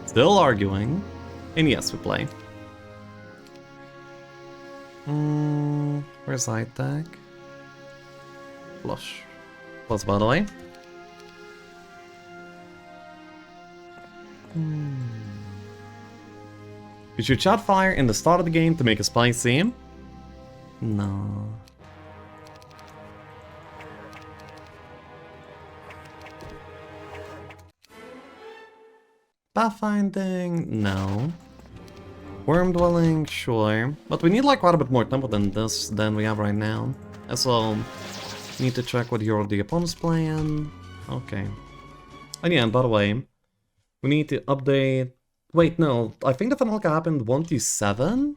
Still arguing. And yes, we play. Where's side deck? Flush. Plus, by the way. You should shot fire in the start of the game to make it spicy. No. Pathfinding? No. Worm dwelling? Sure. But we need like quite a bit more tempo than this than we have right now. So, need to check what hero the opponent's playing. Okay. And yeah, and by the way, we need to update... Wait, no. I think the Fanalka happened 1-7?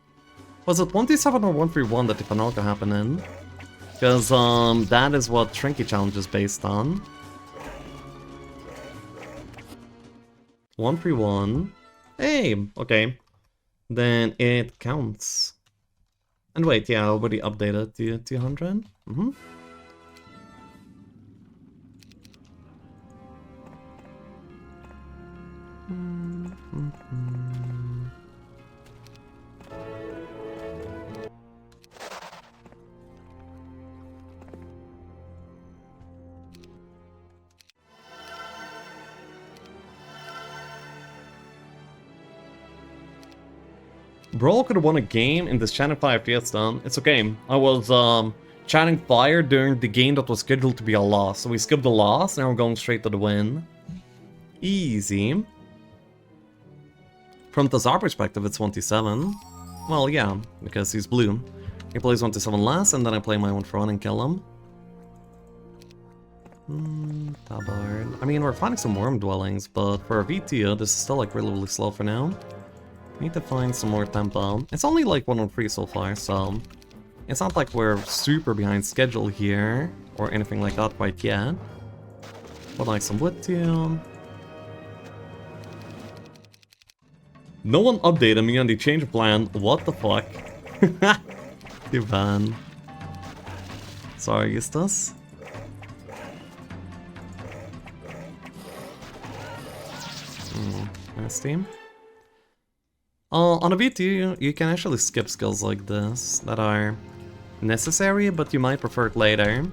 Was it 1-7 or 1-3-1 that the Fanalka happened in? Because that is what Trinky Challenge is based on. 1-3-1. Hey, okay. Then it counts. And wait, yeah, I already updated to 200. Brawl could have won a game in this Chanting Fire Fiesta. It's okay. I was chanting fire during the game that was scheduled to be a loss. So we skipped the loss, now we're going straight to the win. Easy. From the Tsar perspective, it's 1-7. Well, yeah, because he's blue. He plays 1-7 last, and then I play my 1-for-1 and kill him. Tabard. I mean, we're finding some worm dwellings, but for a VTO, this is still like really slow for now. Need to find some more tempo. It's only like 1-3 so far, so it's not like we're super behind schedule here or anything like that quite yet. But like some wood too. No one updated me on the change of plan. What the fuck? Too bad. Sorry, Eustace. Nice team. On a V2, you can actually skip skills like this that are necessary, but you might prefer it later.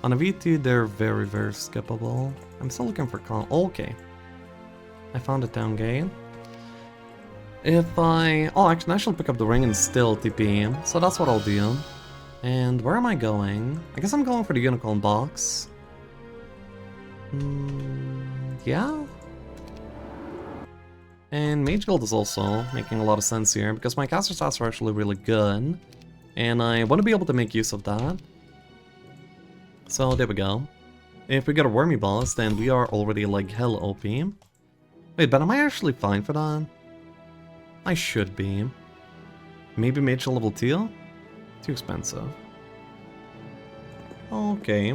On a V2, they're very skippable. I'm still looking for okay. I found a town gate. If I... Oh, actually, I should pick up the ring and still TP, so that's what I'll do. And where am I going? I guess I'm going for the unicorn box. Yeah? And Mage Guild is also making a lot of sense here, because my caster stats are actually really good. And I want to be able to make use of that. So there we go. If we get a Wormy boss, then we are already like hell OP. Wait, but am I actually fine for that? I should be. Maybe Mage level 2? Too expensive. Okay.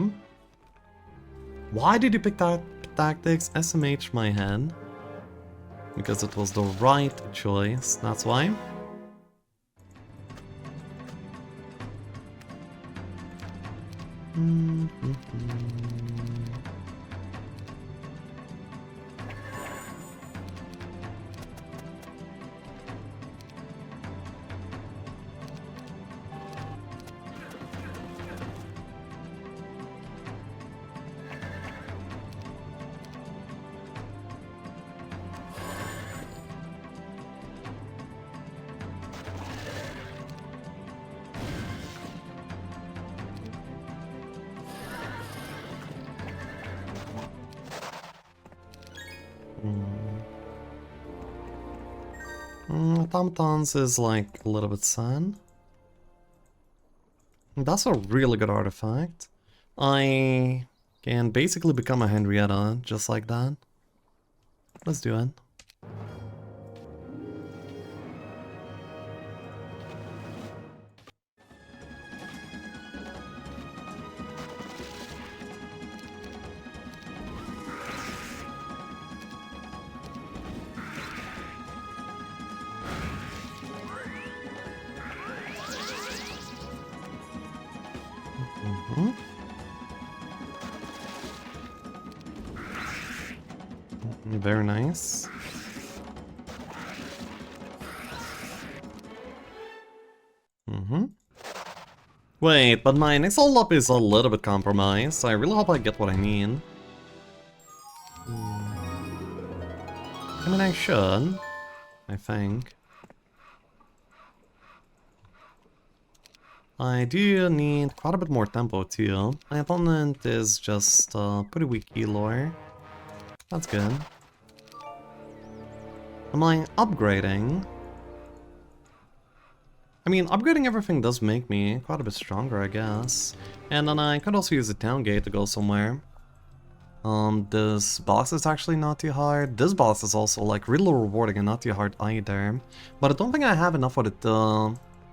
Why did you pick that tactics? SMH my head. Because it was the right choice, that's why. Automatons is like a little bit sad. That's a really good artifact. I can basically become a Henrietta just like that. Let's do it. Very nice. Wait, but my next level up is a little bit compromised, so I really hope I get what I need. I mean, I should. I think. I do need quite a bit more tempo too. My opponent is just pretty weak healer. That's good. Am I upgrading? I mean, upgrading everything does make me quite a bit stronger, I guess. And then I could also use the town gate to go somewhere. This boss is actually not too hard. This boss is also like really rewarding and not too hard either. But I don't think I have enough for it.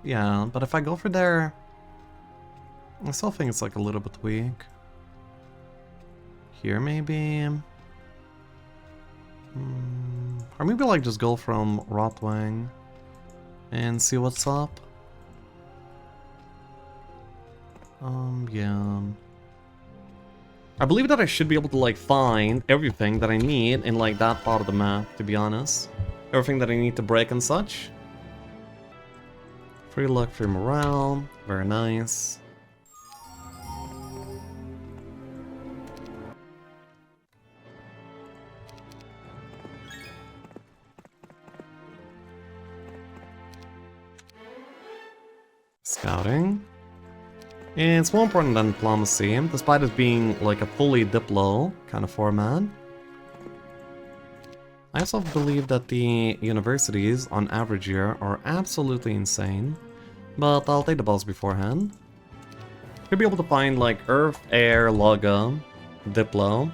Yeah, but if I go for there, I still think it's like a little bit weak. Here maybe. Or maybe like just go from Rotwang and see what's up. Yeah. I believe that I should be able to like find everything that I need in like that part of the map, to be honest. Everything that I need to break and such. Free luck, free morale, very nice. Scouting. It's more important than diplomacy, despite it being like a fully Diplo kind of format. I also believe that the universities on average here are absolutely insane, but I'll take the boss beforehand. Could be able to find like Earth, Air, Loga, Diplo,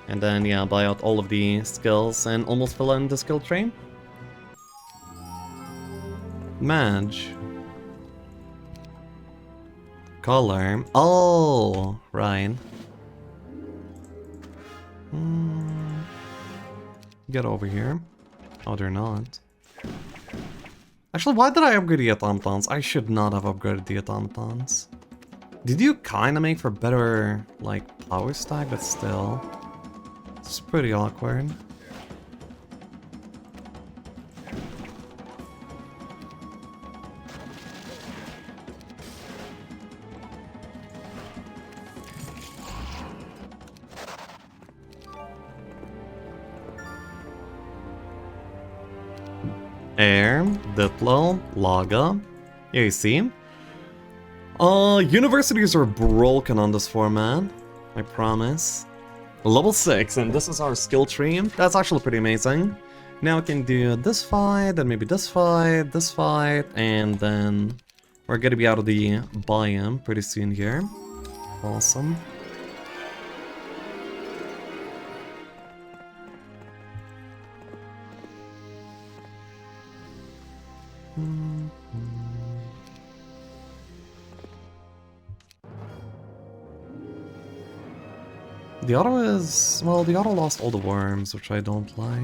and then yeah, buy out all of the skills and almost fill in the skill tree. Madge. Color. Oh, right. Get over here. Oh, they're not. Actually, why did I upgrade the automatons? I should not have upgraded the automatons. Did you kind of make for better, like, power stack, but still. It's pretty awkward. Air, Diplo, Laga. Yeah, you see? Universities are broken on this format. I promise. Level 6, and this is our skill tree. That's actually pretty amazing. Now we can do this fight, then maybe this fight, and then we're gonna be out of the biome pretty soon here. Awesome. The auto is... well, the auto lost all the worms, which I don't like.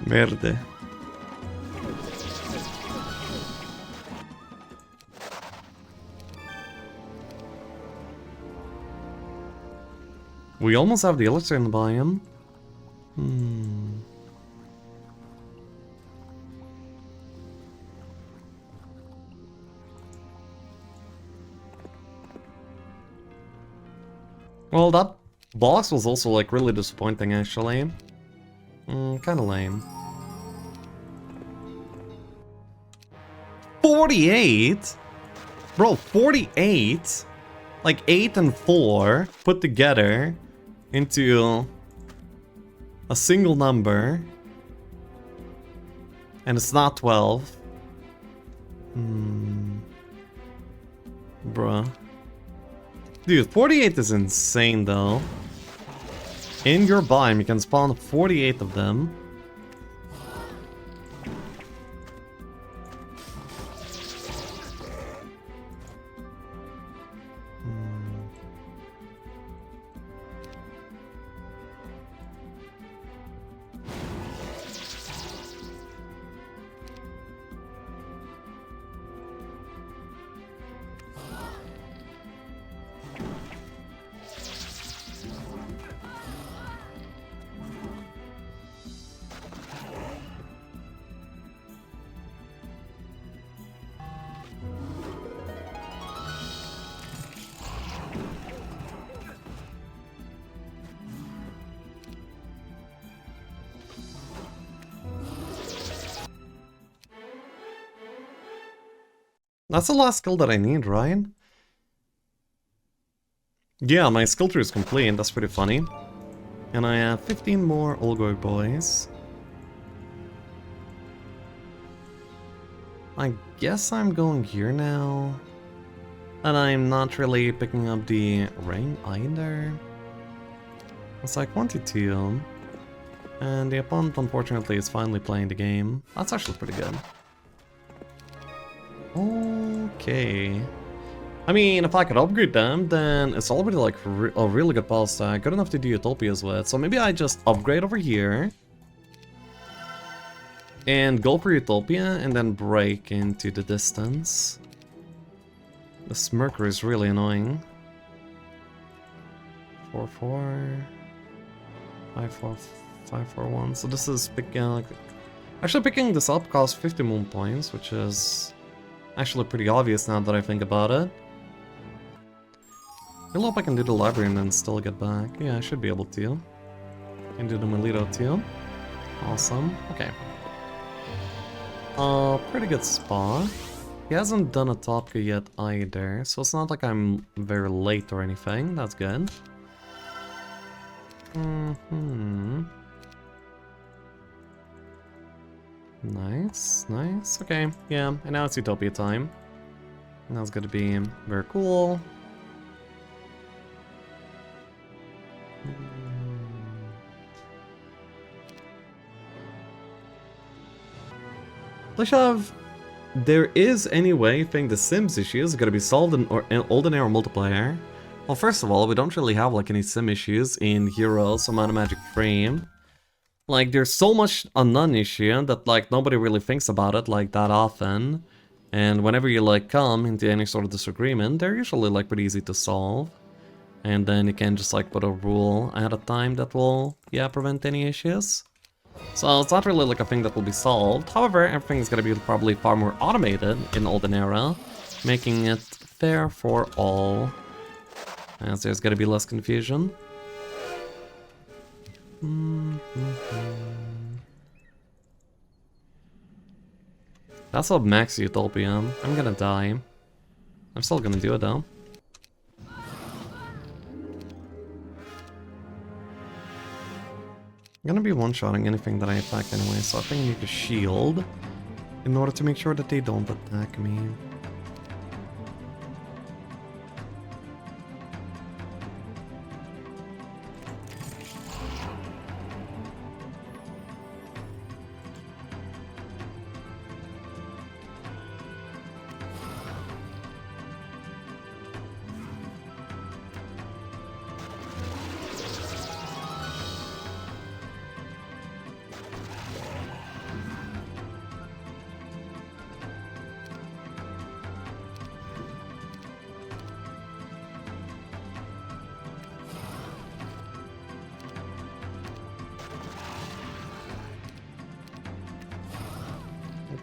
Verde. We almost have the elixir in the biome. Well, that boss was also like really disappointing actually. Kinda lame. 48? Bro, 48? Like 8 and 4 put together into a single number. And it's not 12. Bruh. Dude, 48 is insane though. In your biome, you can spawn 48 of them. That's the last skill that I need, right? Yeah, my skill tree is complete, that's pretty funny. And I have 15 more Olgor boys. I guess I'm going here now. And I'm not really picking up the ring either. It's like 1-2. And the opponent, unfortunately, is finally playing the game. That's actually pretty good. Okay. I mean, if I could upgrade them, then it's already like a really good pulse stack, good enough to do Utopias with. So maybe I just upgrade over here. And go for Utopia, and then break into the distance. This Mercury is really annoying. 4-4... 5-4... 5-4-1. So this is picking... Actually, picking this up costs 50 moon points, which is actually pretty obvious now that I think about it. I hope I can do the library and then still get back. Yeah, I should be able to. And do the Melito too. Awesome. Okay. Pretty good spot. He hasn't done a Topka yet either, so it's not like I'm very late or anything. That's good. Nice, nice. Okay, yeah, and now it's Utopia time. And that's gonna be very cool. Lishav, there is any way you think the Sims issue is gonna be solved in Olden Era multiplayer? Well, first of all, we don't really have like any Sim issues in Heroes or Mana Magic Frame. Like, there's so much a non-issue that like nobody really thinks about it like that often. And whenever you like come into any sort of disagreement, they're usually like pretty easy to solve. And then you can just like put a rule ahead of time that will, yeah, prevent any issues. So it's not really like a thing that will be solved. However, everything's gonna be probably far more automated in Olden Era, making it fair for all, as there's gonna be less confusion. That's a max Utopia. I'm gonna die. I'm still gonna do it though. I'm gonna be one-shotting anything that I attack anyway, so I think I need to shield in order to make sure that they don't attack me.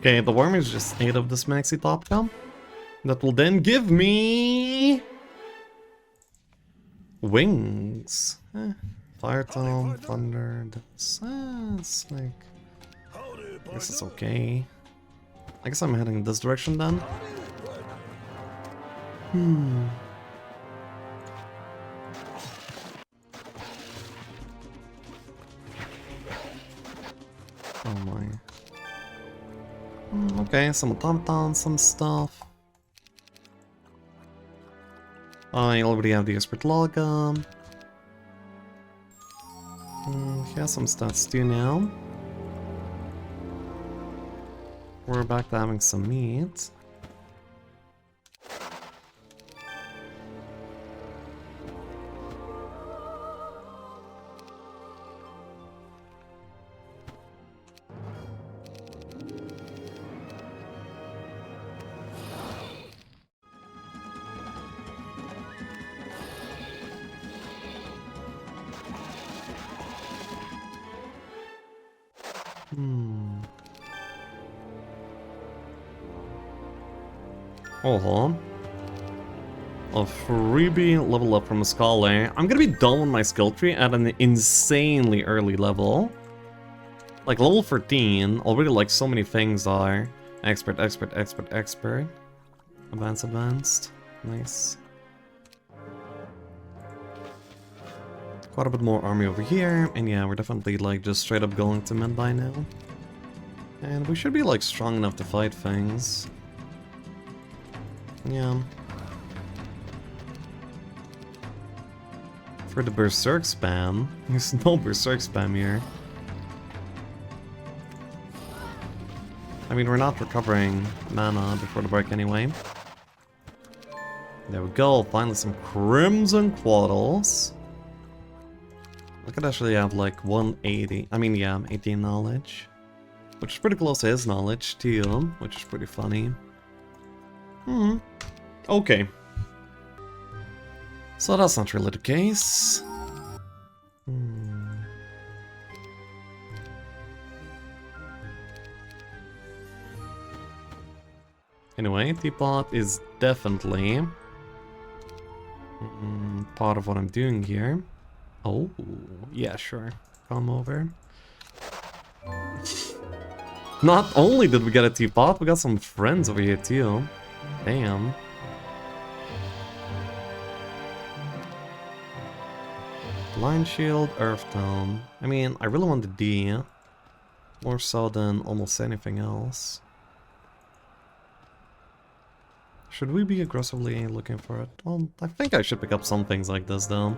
Okay, the worm is just 8 of this maxi top cam. That will then give me... wings. Fire Tome, Thunder, that's... it's like... I guess it's okay. I guess I'm heading in this direction then. Oh my. Okay, some automatons, some stuff. I already have the expert logum. He has some stats too now. We're back to having some meat. Oh, a freebie level up from a scholar. I'm gonna be done with my skill tree at an insanely early level. Like level 13, already like so many things are. Expert, expert, expert, expert. Advanced. Nice. Quite a bit more army over here, and yeah, we're definitely like just straight up going to mid by now. And we should be like strong enough to fight things. Yeah. For the berserk spam, there's no berserk spam here. I mean, we're not recovering mana before the break anyway. There we go, finally some Crimson Couatls. I could actually have like 180, I mean yeah, 18 knowledge. Which is pretty close to his knowledge too, which is pretty funny. Okay. So that's not really the case. Anyway, Teapot is definitely part of what I'm doing here. Oh, yeah, sure. Come over. Not only did we get a Teapot, we got some friends over here too. Damn. Line Shield, Earth Tome. I mean, I really want the D. More so than almost anything else. Should we be aggressively looking for it? Well, I think I should pick up some things like this though.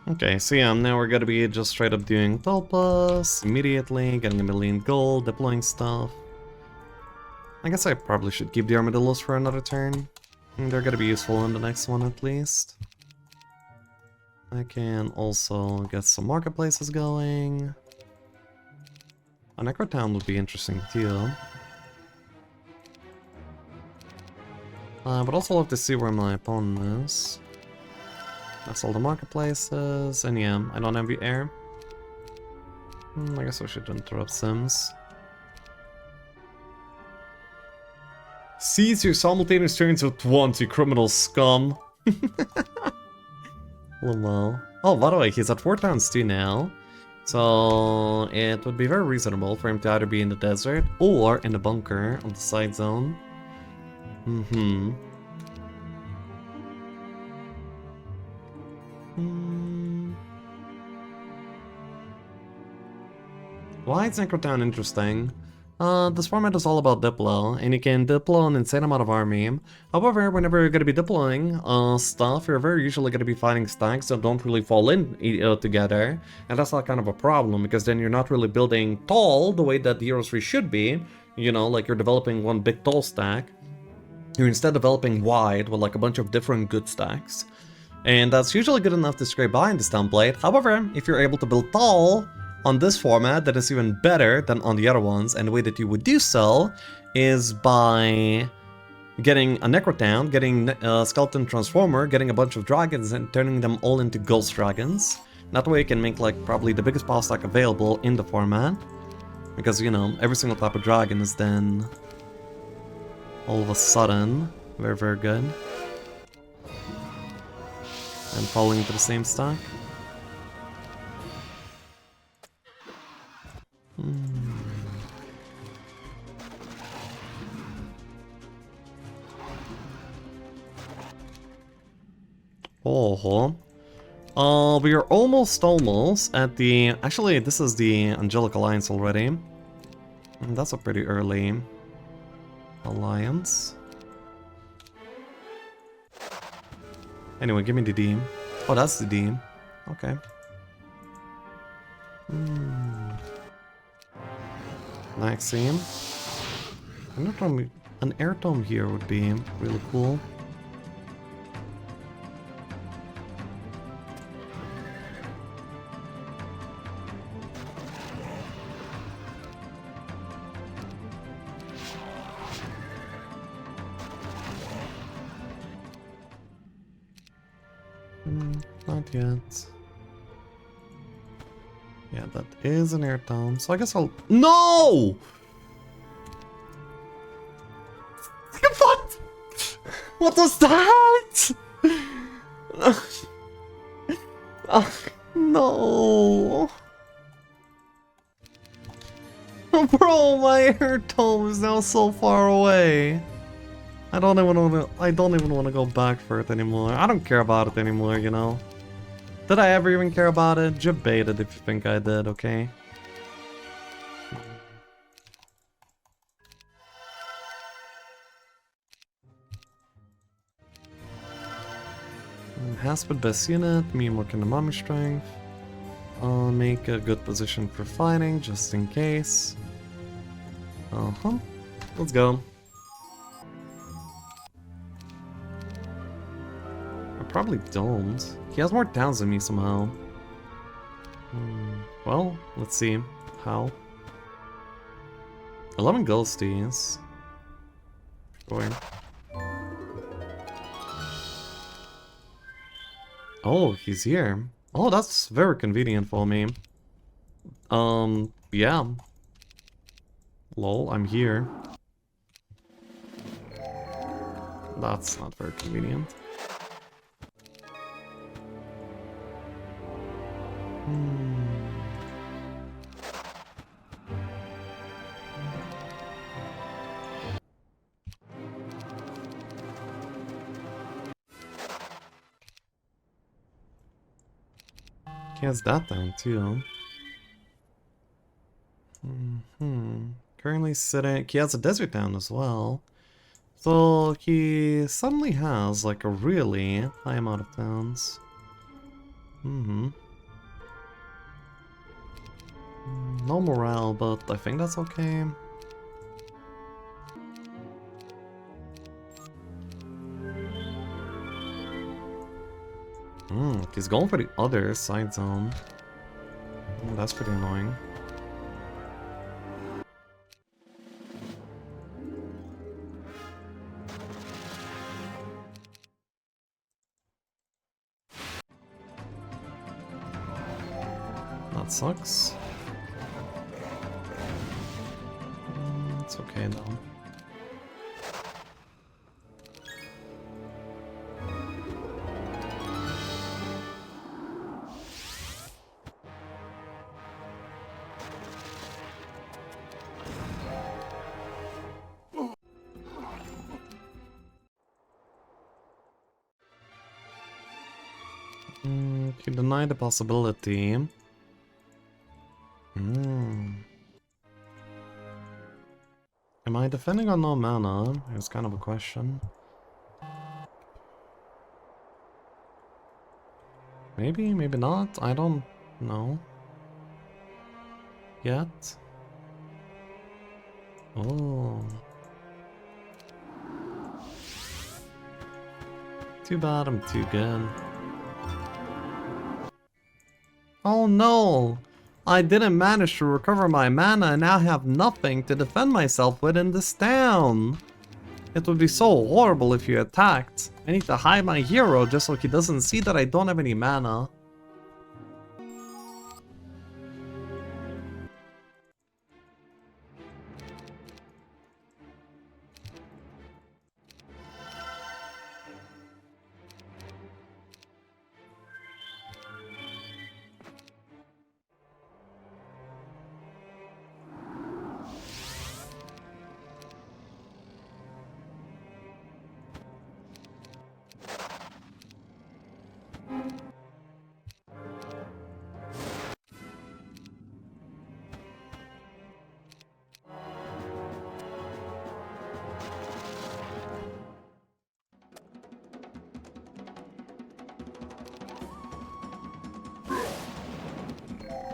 Okay, so yeah, now we're gonna be just straight up doing Tulpas immediately, getting 1,000,000 gold, deploying stuff. I guess I probably should keep the Armadillos for another turn. They're gonna be useful in the next one at least. I can also get some marketplaces going. A Necrotown would be interesting too. But also love to see where my opponent is. That's all the marketplaces, and yeah, I don't have the air. I guess I should interrupt Sims. Seize your simultaneous turns with once, you criminal scum. Well, oh, by the way, he's at 4 turns too now. So it would be very reasonable for him to either be in the desert or in the bunker on the side zone. Why is Necrotown interesting? This format is all about Diplo, and you can Diplo an insane amount of army. However, whenever you're going to be deploying stuff, you're very usually going to be fighting stacks that don't really fall in together, and that's not kind of a problem, because then you're not really building tall the way that the Heroes 3 should be, you know, like you're developing one big tall stack. You're instead developing wide with like a bunch of different good stacks. And that's usually good enough to scrape by in this template. However, if you're able to build tall on this format, that is even better than on the other ones, and the way that you would do so is by getting a Necrotown, getting a Skeleton Transformer, getting a bunch of dragons and turning them all into Ghost Dragons. That way you can make like probably the biggest power stack available in the format. Because, you know, every single type of dragon is then all of a sudden very, very good. And falling into the same stack. We are almost at the... Actually, this is the Angelic Alliance already. And that's a pretty early alliance. Anyway, give me the D. Oh, that's the D. Okay. Maxime. An air tome here would be really cool. Not yet. Yeah, that is an air town, so I guess I'll... No! What? What was that? No. Bro, my air tome is now so far away. I don't even want to go back for it anymore. I don't care about it anymore, you know. Did I ever even care about it? Debate it if you think I did, okay? Hasped best unit, me working the mommy strength. I'll make a good position for fighting, just in case. Let's go. I probably don't. He has more towns than me somehow. Well, let's see. How? 11 ghosties. Boy. Oh, he's here. Oh, that's very convenient for me. Yeah. Lol, I'm here. That's not very convenient. He has that down too. Currently sitting... He has a desert town as well. So he suddenly has like a really high amount of towns. No morale, but I think that's okay. He's going for the other side zone. That's pretty annoying. That sucks. It's okay though. You deny the possibility. Am I defending on no mana? It's kind of a question. Maybe, maybe not. I don't know. Yet. Oh. Too bad I'm too good. Oh no! I didn't manage to recover my mana and now have nothing to defend myself with in this town. It would be so horrible if you attacked. I need to hide my hero just so he doesn't see that I don't have any mana.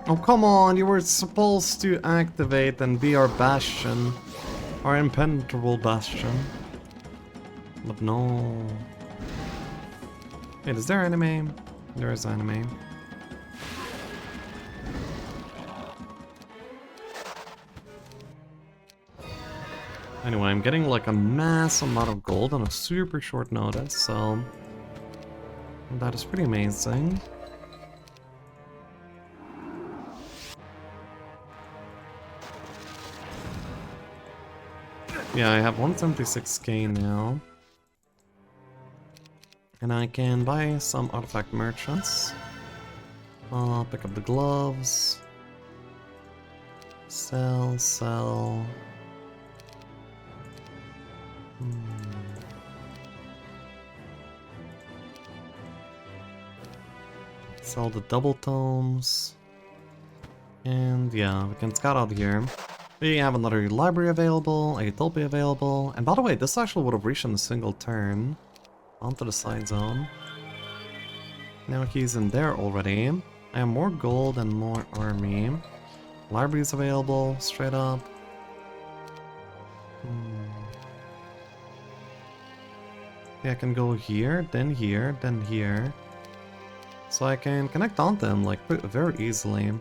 Oh, come on, you were supposed to activate and be our bastion. Our impenetrable bastion. But no. Wait, is there anime? There is anime. Anyway, I'm getting like a massive amount of gold on a super short notice, so... That is pretty amazing. Yeah, I have 176k now. And I can buy some artifact merchants. I'll pick up the gloves. Sell, sell. Sell the double tomes. And yeah, we can scout out here. We have another library available, a Utopia available. And by the way, this actually would have reached in a single turn. Onto the side zone. Now he's in there already. I have more gold and more army. Libraries available, straight up. Yeah, I can go here, then here, then here. So I can connect onto them like very easily.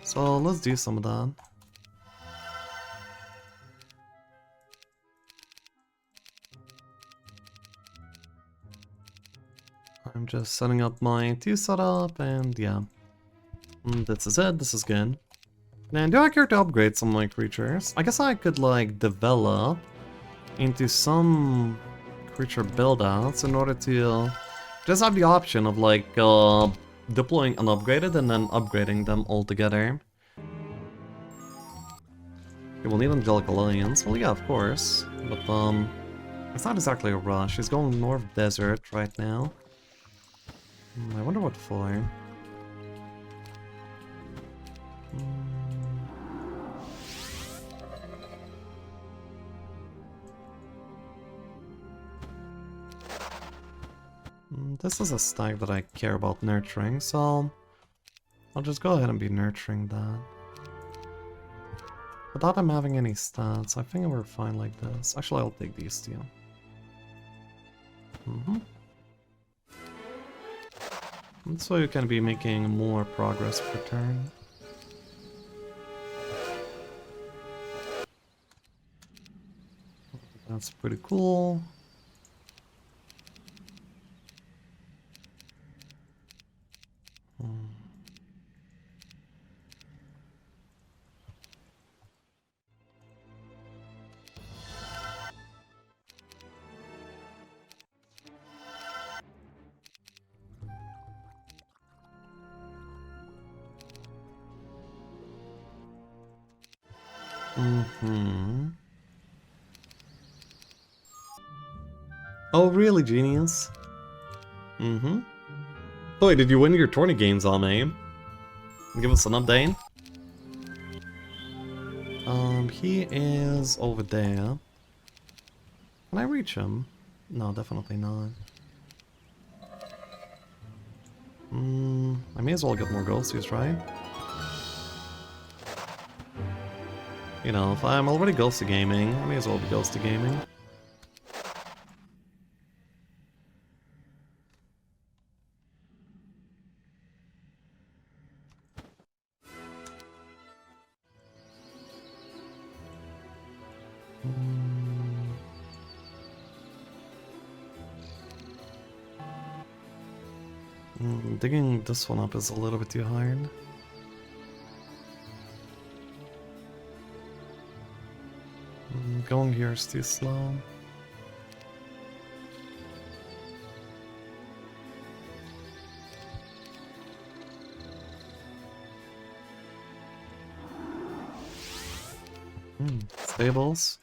So let's do some of that. I'm just setting up my 2 setup and yeah. This is it, this is good. And do I care to upgrade some of my creatures? I guess I could like develop into some creature build-outs in order to just have the option of like deploying unupgraded and then upgrading them all together. Okay, we'll need Angelic Alliance. Well, yeah, of course. But it's not exactly a rush. He's going North Desert right now. I wonder what for. This is a stack that I care about nurturing, so I'll just go ahead and be nurturing that. Without him having any stats, I think we're fine like this. Actually, I'll take these two. So you can be making more progress per turn. That's pretty cool. Oh, really, genius? Boy, did you win your tourney games on me? Give us an update. He is over there. Can I reach him? No, definitely not. I may as well get more ghosties, right? You know, if I'm already ghosty gaming, I may as well be ghosty gaming. Digging this one up is a little bit too hard. Going here is too slow. Stables.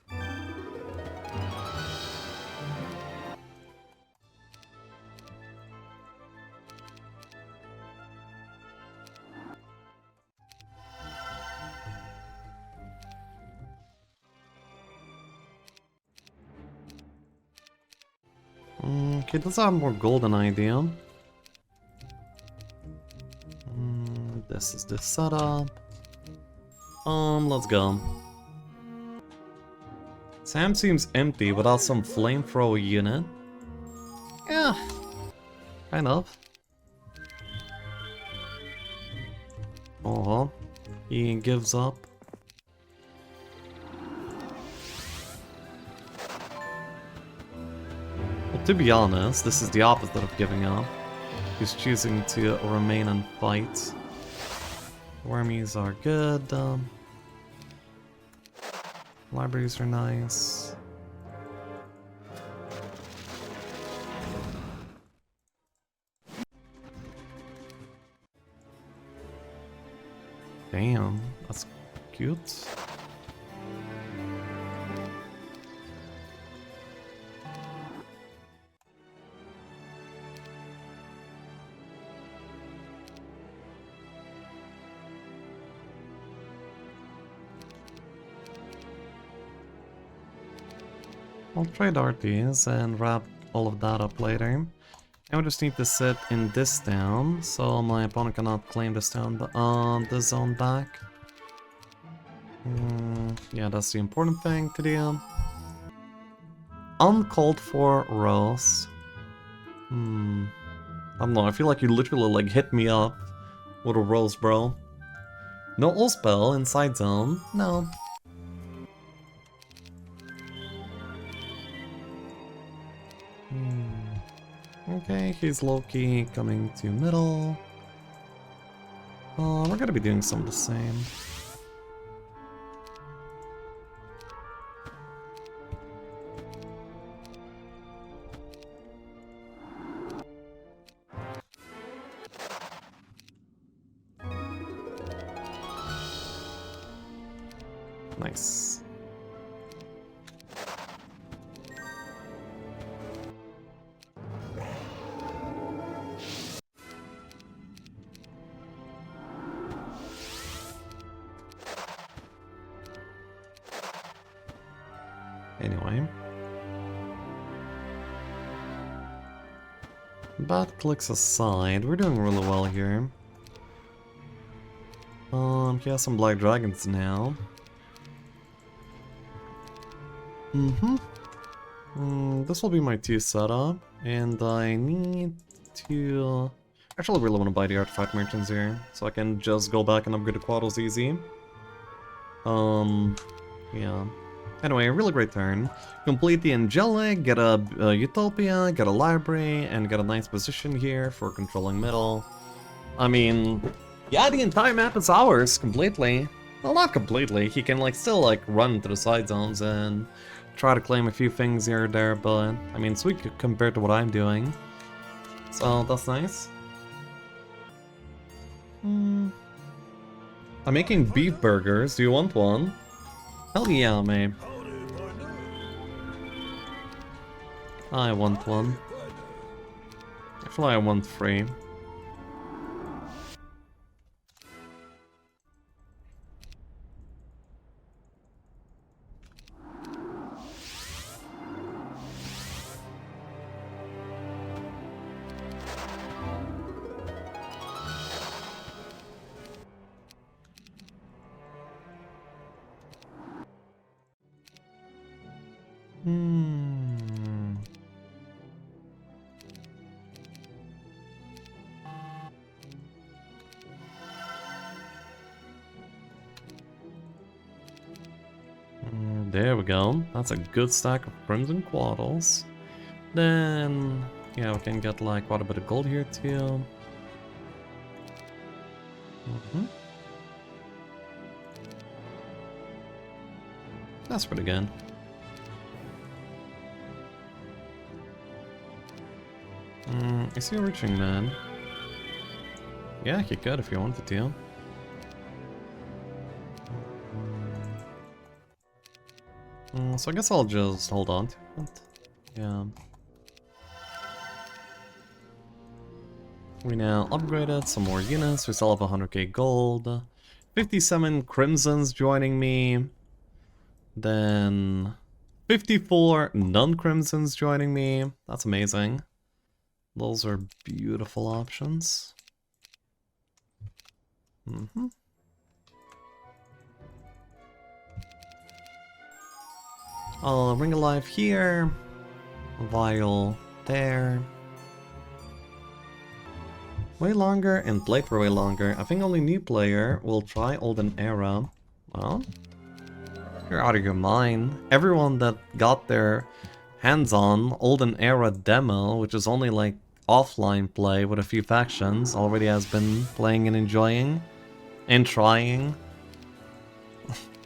Okay, let's have more golden idea. This is the setup. Let's go. Sam seems empty without some flamethrower unit. Yeah, kind of. Oh, he gives up. To be honest, this is the opposite of giving up. He's choosing to remain and fight. Wormies are good. Libraries are nice. Damn, that's cute. I'll trade RTs and wrap all of that up later. I would just need to sit in this town, so my opponent cannot claim this town, this zone back. Yeah, that's the important thing to do. Uncalled for roast. I don't know, I feel like you literally like hit me up with a roast, bro. No ult spell inside zone? No. Okay, he's low-key coming to middle. We're gonna be doing some of the same. Nice. Anyway. Bad clicks aside, we're doing really well here. He has some black dragons now. This will be my 2 setup, and I need to... Actually, I really want to buy the artifact merchants here, so I can just go back and upgrade the Couatls easy. Yeah. Anyway, a really great turn. Complete the Angelic, get a Utopia, get a library, and get a nice position here for controlling middle. I mean, yeah, the entire map is ours, completely. Well, not completely. He can, like, still, like, run to the side zones and try to claim a few things here or there, but, I mean, sweet compared to what I'm doing. So, that's nice. I'm making beef burgers. Do you want one? Hell yeah, mate. I want one. Actually, I want 3. There we go. That's a good stack of Crimson Couatls. Then, yeah, we can get like quite a bit of gold here too. That's pretty good. Is he reaching man? Yeah, he could if he wanted to. So I guess I'll just hold on to it. Yeah. We now upgraded some more units. We still have 100k gold. 57 crimsons joining me. Then 54 non-crimsons joining me. That's amazing. Those are beautiful options. Ring alive here. Vial there. Way longer and played for way longer. I think only new player will try Olden Era. Well, you're out of your mind. Everyone that got there hands-on olden era demo, which is only like offline play with a few factions, already has been playing and enjoying and trying.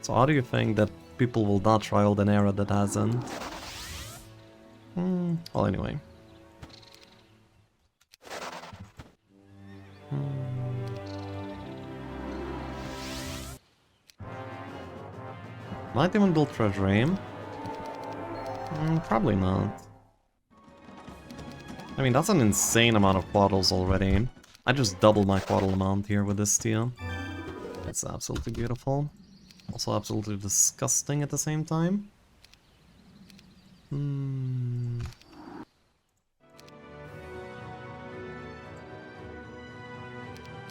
So how do you think that people will not try olden era that hasn't? Well, anyway. Might even build treasury. Probably not. I mean, that's an insane amount of Couatls already. I just doubled my Couatl amount here with this steel. It's absolutely beautiful. Also absolutely disgusting at the same time.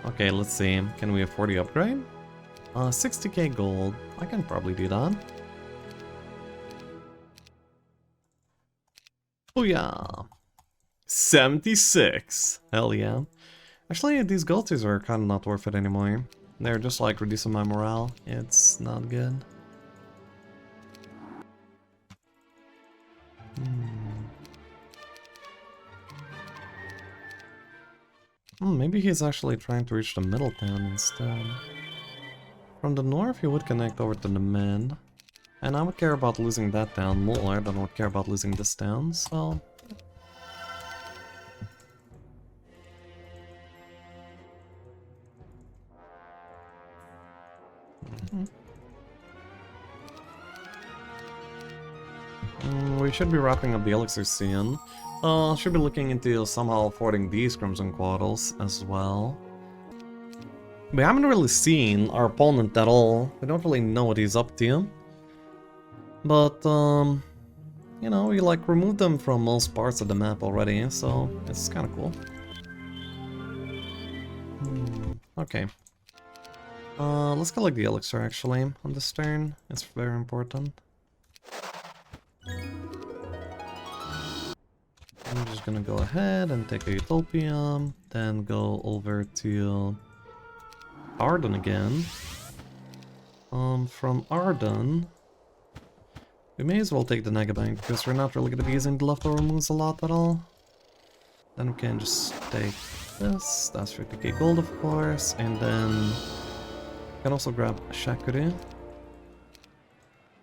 Okay, let's see. Can we afford the upgrade? 60k gold. I can probably do that. Oh yeah. 76. Hell yeah. Actually, these ghosties are kind of not worth it anymore. They're just like reducing my morale. It's not good. Maybe he's actually trying to reach the middle town instead. From the north, he would connect over to the mid. And I would care about losing that town more than I would care about losing this town, so... We should be wrapping up the elixir soon. Should be looking into somehow affording these Crimson Couatls as well. We haven't really seen our opponent at all. We don't really know what he's up to. But, you know, we like removed them from most parts of the map already, so it's kind of cool. Okay. Let's collect the elixir actually on this turn. It's very important. I'm just gonna go ahead and take a Utopia, then go over to Arden again. From Arden, we may as well take the Negabank because we're not really gonna be using the leftover moves a lot at all. Then we can just take this, that's 50k gold of course, and then we can also grab Shakuru.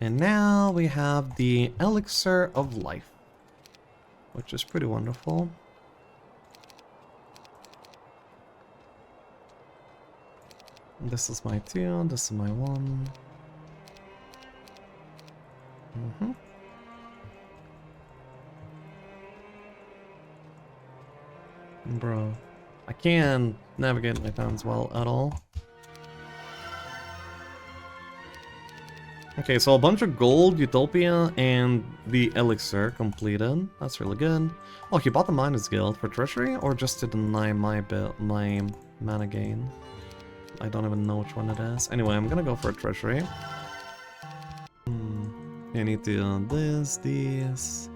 And now we have the Elixir of Life, which is pretty wonderful. This is my 2, this is my 1. Bro, I can't navigate my towns well at all. Okay, so a bunch of gold, Utopia, and the elixir completed. That's really good. Oh, he bought the Miners Guild for treasury, or just to deny my mana gain? I don't even know which one it is. Anyway, I'm gonna go for a treasury. I need to do this, these.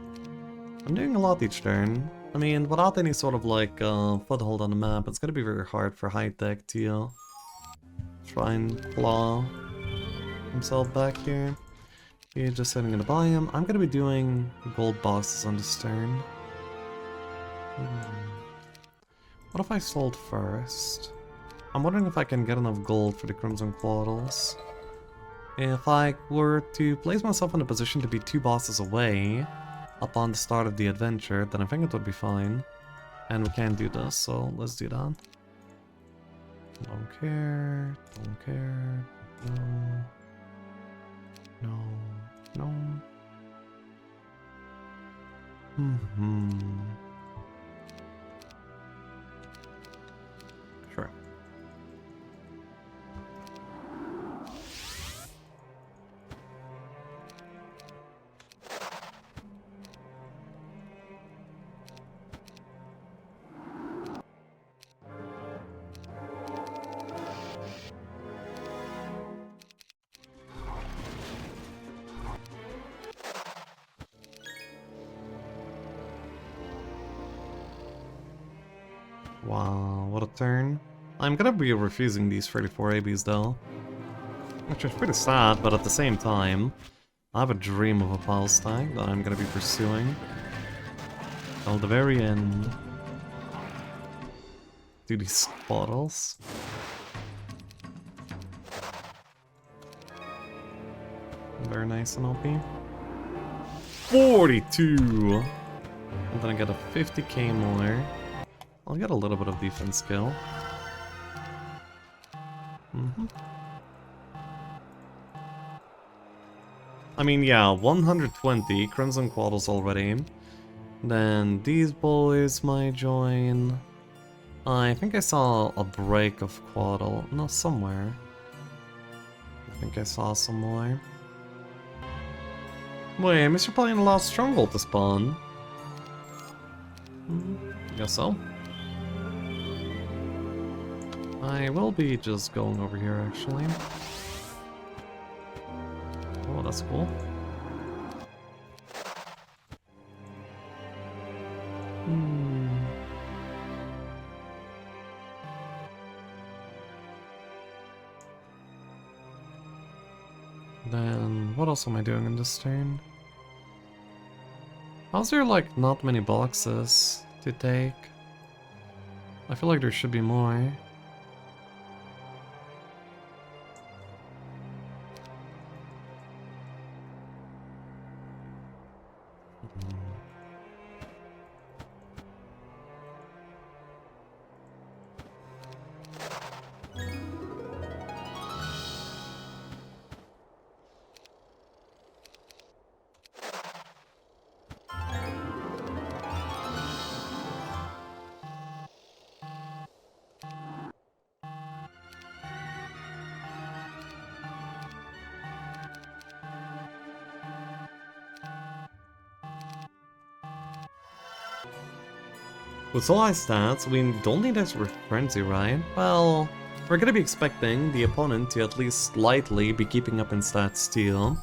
I'm doing a lot each turn. I mean, without any sort of like foothold on the map, it's gonna be very hard for high tech to try and claw himself back here. He's just sitting in the biome. I'm gonna be doing gold boxes on this turn. What if I sold first? I'm wondering if I can get enough gold for the Crimson Couatls. If I were to place myself in a position to be 2 bosses away upon the start of the adventure, then I think it would be fine. And we can do this, so let's do that. Don't care, don't care, no. No, no. Sure. Wow, what a turn. I'm gonna be refusing these 34 ABs though. Which is pretty sad, but at the same time, I have a dream of a pile stack that I'm gonna be pursuing till the very end. Do these bottles. Very nice and OP. 42! I'm gonna get a 50k more. I'll get a little bit of defense skill. I mean, yeah, 120 Crimson Couatls already. Then these boys might join. I think I saw a break of Couatl. No, somewhere. I think I saw some more. Wait, I missed you playing a Lost Stronghold to spawn. Guess so. I will be just going over here, actually. Oh, that's cool. Then, what else am I doing in this turn? How's there, like, not many boxes to take? I feel like there should be more. With so high stats, we don't need extra frenzy, right? Well, we're gonna be expecting the opponent to at least slightly be keeping up in stats too.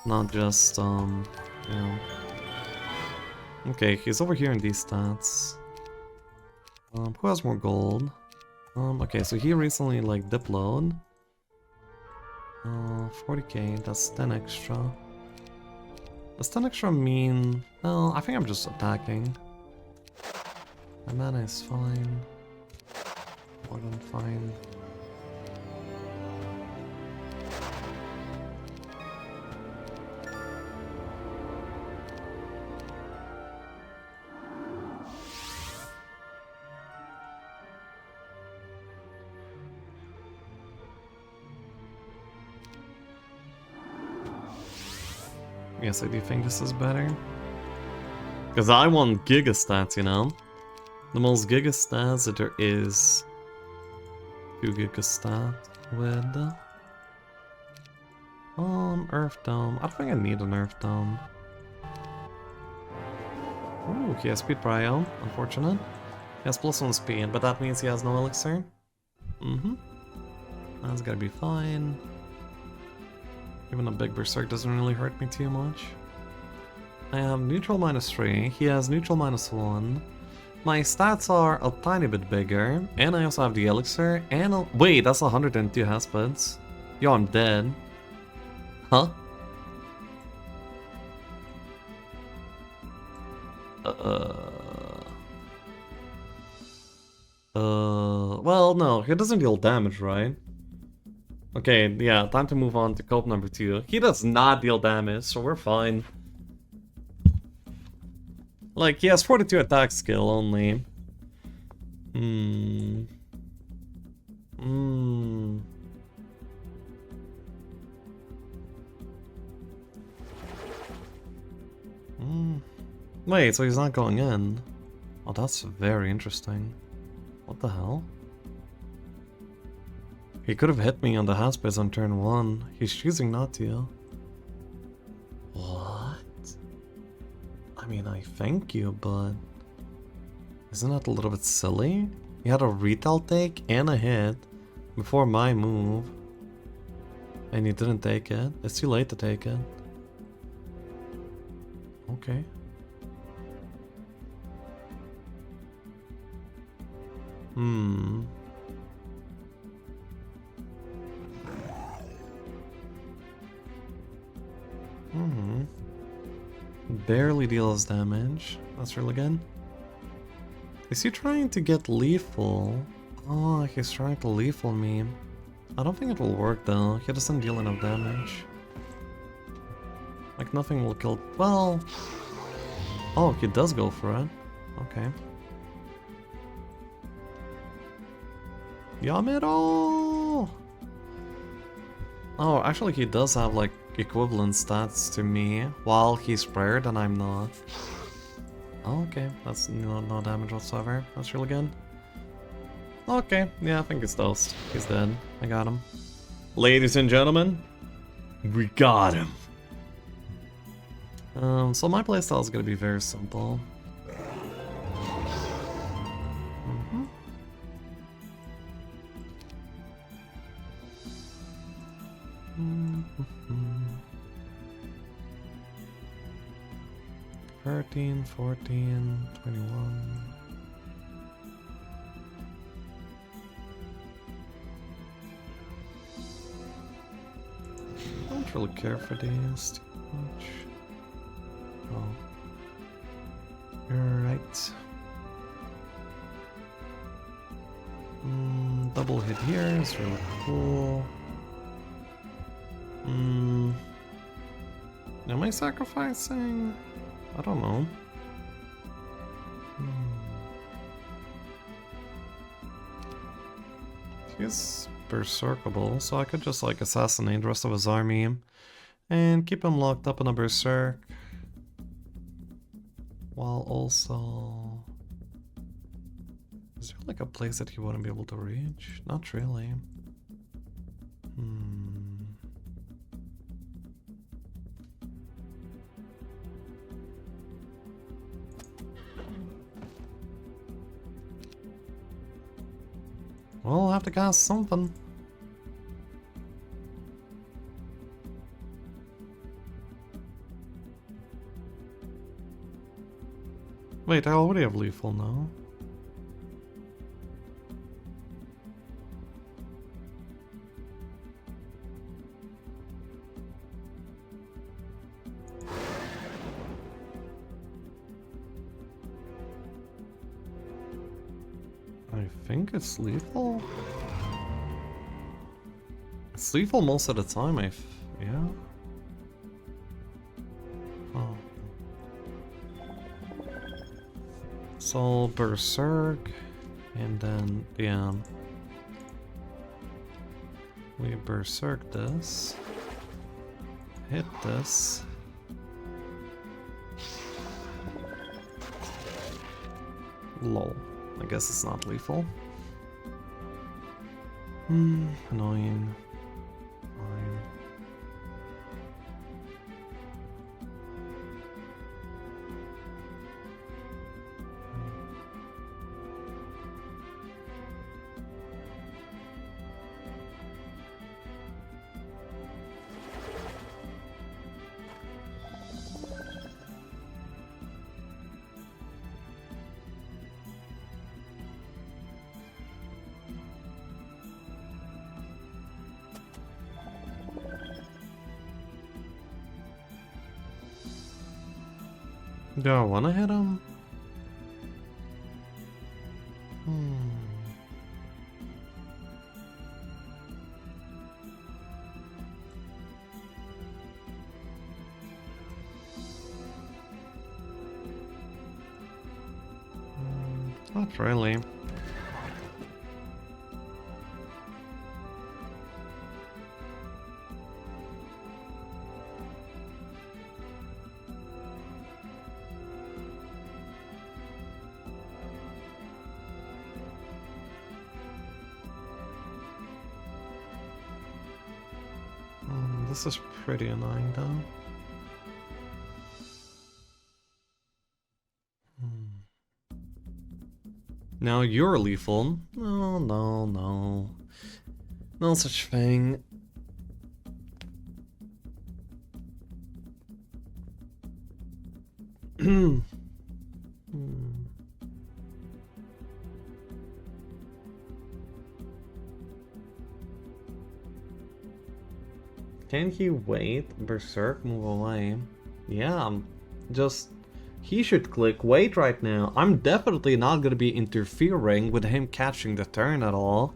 Not just, you know. Okay, he's over here in these stats. Who has more gold? Okay, so he recently, like, diploed. 40k, that's 10 extra. Does 10 extra mean... Well, I think I'm just attacking. My mana is fine. More than fine. Yes, I do think this is better. Because I want Giga stats, you know? The most Giga stats that there is. 2 Giga stats with... Earth Dome. I don't think I need an Earth Dome. Ooh, he has speed prio. Unfortunate. He has +1 speed, but that means he has no elixir. That's gotta be fine. Even a big berserk doesn't really hurt me too much. I have neutral -3, he has neutral -1. My stats are a tiny bit bigger, and I also have the elixir, and wait, that's 102 Haspeds. Yo, I'm dead. Huh? Well, no, he doesn't deal damage, right? Okay, yeah, time to move on to cope number 2. He does not deal damage, so we're fine. Like, he has 42 attack skill only. Wait, so he's not going in? Oh, that's very interesting. What the hell? He could have hit me on the Haspes on turn 1. He's choosing not to. What? I mean, I thank you, but... Isn't that a little bit silly? He had a retail take and a hit before my move. And he didn't take it. It's too late to take it. Okay. Hmm. Barely deals damage. That's really good. Is he trying to get lethal? Oh, he's trying to lethal me. I don't think it will work though. He doesn't deal enough damage. Like nothing will kill. Well. Oh, he does go for it. Okay. Yamero! Oh, actually he does have like equivalent stats to me while he's prayered and I'm not. Oh, okay, that's no damage whatsoever. That's really good. Okay, yeah, I think it's toast. He's dead. I got him. Ladies and gentlemen, we got him. So my playstyle is gonna be very simple. Mm-hmm. 13, 14, 21. I don't really care for these too much. Oh. You're right. Double hit here is really cool. Am I sacrificing? I don't know. He's berserkable, so I could just like assassinate the rest of his army and keep him locked up in a berserk. While also... Is there like a place that he wouldn't be able to reach? Not really. We'll have to cast something. Wait, I already have lethal now. I think it's lethal. It's lethal most of the time, yeah? Oh. So, berserk, and then, yeah. We berserk this. Hit this. Lol. I guess it's not lethal. Annoying. Fine. Do I want to hit him? Not really. This is pretty annoying though. Now you're lethal. No, no, no. No such thing. Can he wait? Berserk, move away. Yeah, just... He should click wait right now. I'm definitely not gonna be interfering with him catching the turn at all.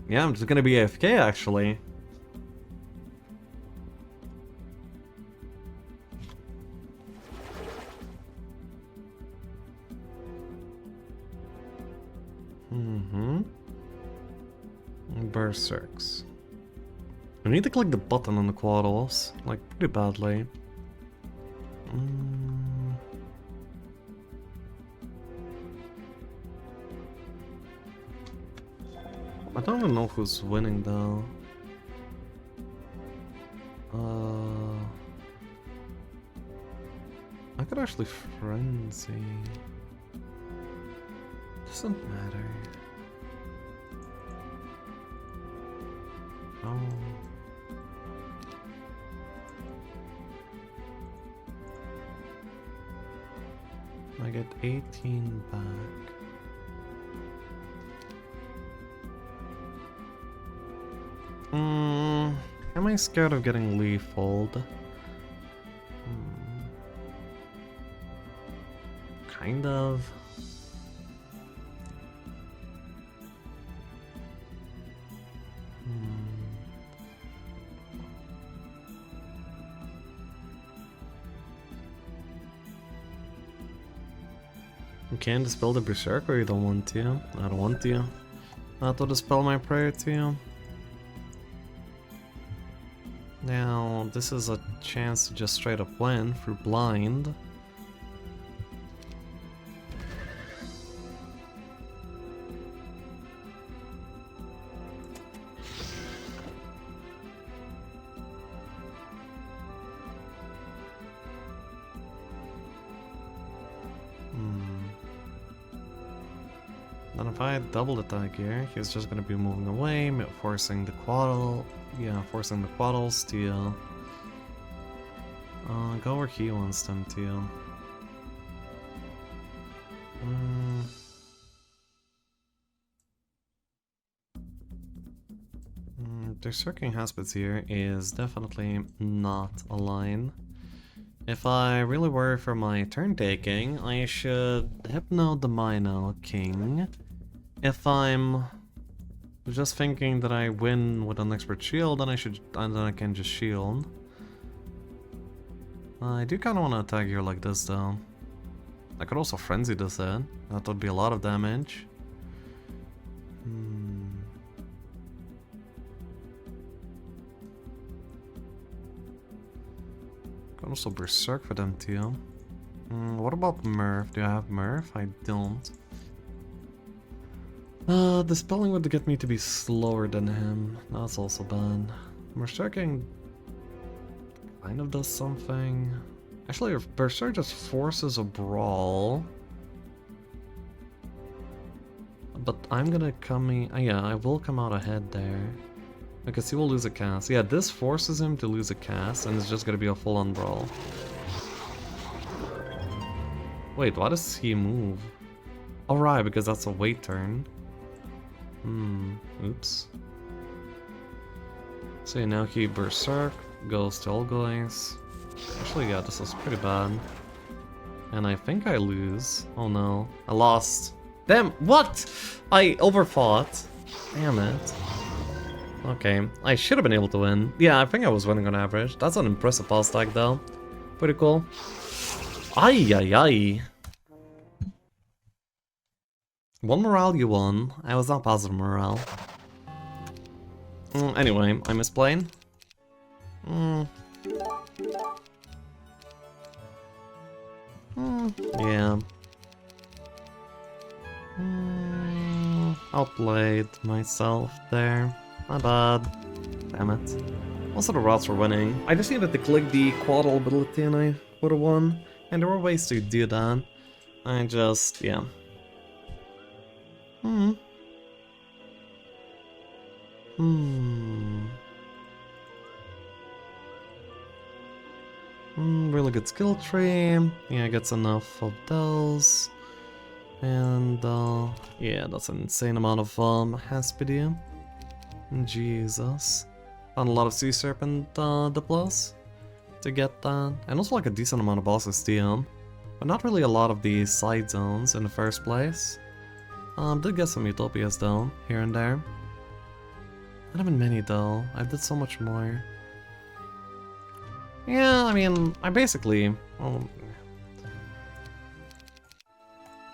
Yeah, I'm just gonna be AFK actually. Berserks. I need to click the button on the Couatls, like, pretty badly. I don't even know who's winning though. I could actually frenzy. Doesn't matter. Oh. I get 18 back. Am I scared of getting lethalled? Kind of. You can dispel the Berserk or you don't want to? I don't want to. Not to dispel my prayer to you. Now, this is a chance to just straight up win through blind. Then if I double attack here, he's just gonna be moving away, forcing the Couatl. Yeah, forcing the Couatls to go where he wants them to. Berserking Haspits here is definitely not a line. If I really worry for my turn taking, I should Hypno the Mino King. If I'm just thinking that I win with an expert shield, then I can just shield. I do kind of want to attack here like this though. I could also frenzy this in. That would be a lot of damage. Could also berserk for them too. What about Murph? Do I have Murph? I don't. The spelling would get me to be slower than him. That's also bad. Berserking kind of does something. Actually, if Berserk just forces a brawl. But I'm gonna come in. Yeah, I will come out ahead there. Because he will lose a cast. Yeah, this forces him to lose a cast, and it's just gonna be a full-on brawl. Wait, why does he move? Alright, because that's a wait turn. Oops. So yeah, now he Berserk, goes to Olgois. Actually, yeah, this is pretty bad. And I think I lose. Oh no, I lost. Damn, what? I overfought. Damn it. Okay, I should have been able to win. Yeah, I think I was winning on average. That's an impressive boss tag though. Pretty cool. Ay ay ay. One morale you won. I was not positive morale. Anyway, I misplayed. Yeah. Outplayed myself there. My bad. Damn it. Most of the routes were winning. I just needed to click the Couatl ability and I would have won. And there were ways to do that. I just, yeah. Really good skill tree. Yeah, gets enough of those. And, yeah, that's an insane amount of Haspidi. Jesus. Found a lot of Sea Serpent Diplos to get that. And also like a decent amount of bosses too. But not really a lot of the side zones in the first place. Did get some Utopias though, here and there. Not even many though, I did so much more. Yeah, I mean, I basically...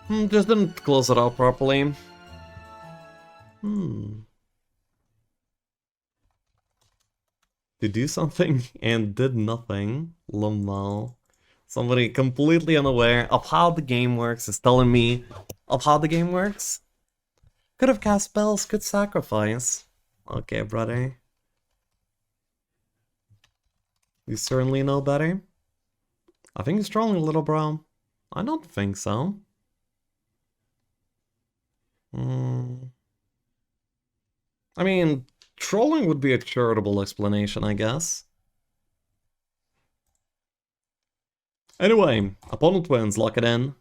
just didn't close it out properly. To do something and did nothing. Lumal. Somebody completely unaware of how the game works is telling me of how the game works. Could have cast spells, could sacrifice. Okay, brother. You certainly know better. I think he's trolling a little, bro. I don't think so. I mean, trolling would be a charitable explanation, I guess. Anyway, opponent wins, lock it in.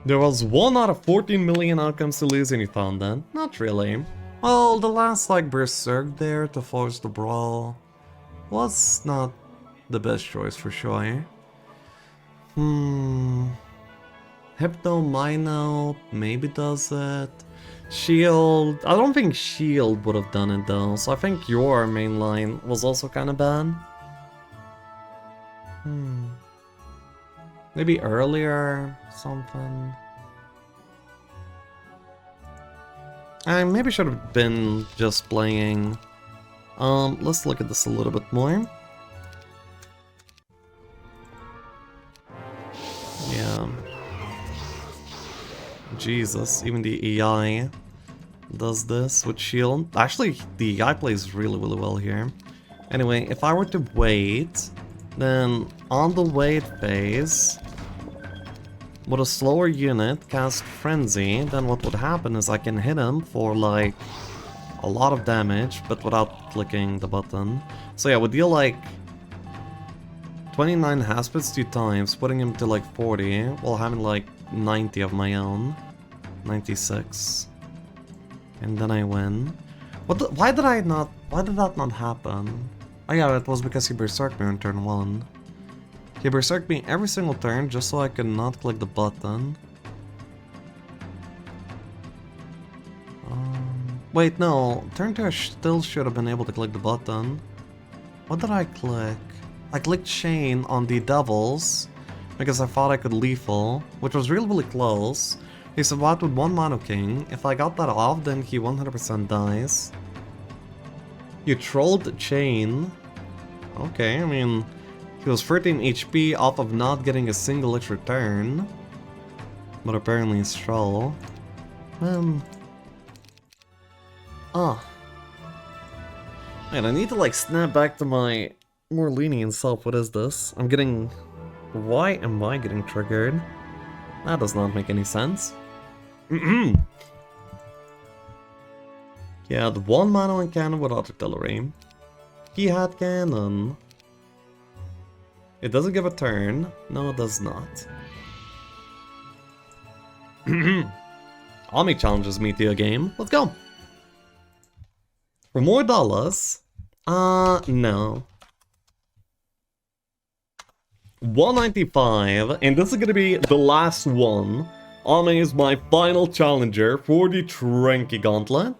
There was 1 out of 14 million outcomes to lose and you found that? Not really. Well, the last like Berserk there to force the brawl was not the best choice for sure. Hypno Mino maybe does it. Shield, I don't think Shield would have done it though, so I think your main line was also kind of bad. Maybe earlier, something. I maybe should have been just playing. Let's look at this a little bit more. Yeah. Jesus, even the AI does this with shield. Actually, the AI plays really, really well here. Anyway, if I were to wait, then on the wait phase, with a slower unit cast Frenzy, then what would happen is I can hit him for like a lot of damage, but without clicking the button. So yeah, we deal like 29 Haspits 2 times, putting him to like 40, while having like 90 of my own. 96. And then I win. Why did that not happen? Oh yeah, it was because he berserked me on turn 1. He berserked me every single turn just so I could not click the button. Wait, no. Turn 2 I still should have been able to click the button. What did I click? I clicked Chain on the Devils because I thought I could lethal, which was really, really close. He survived with 1 Mono King. If I got that off, then he 100% dies. You trolled Chain. Okay, I mean... He was 13 HP off of not getting a single extra turn. But apparently it's troll. Man, I need to like snap back to my more lenient self. What is this? I'm getting... Why am I getting triggered? That does not make any sense. He had 1 mana and cannon without artillery. He had cannon. It doesn't give a turn. No, it does not. Ami challenges me to a game. Let's go. For more dollars? No. 195, and this is gonna be the last one. Ami is my final challenger for the Tranky Gauntlet.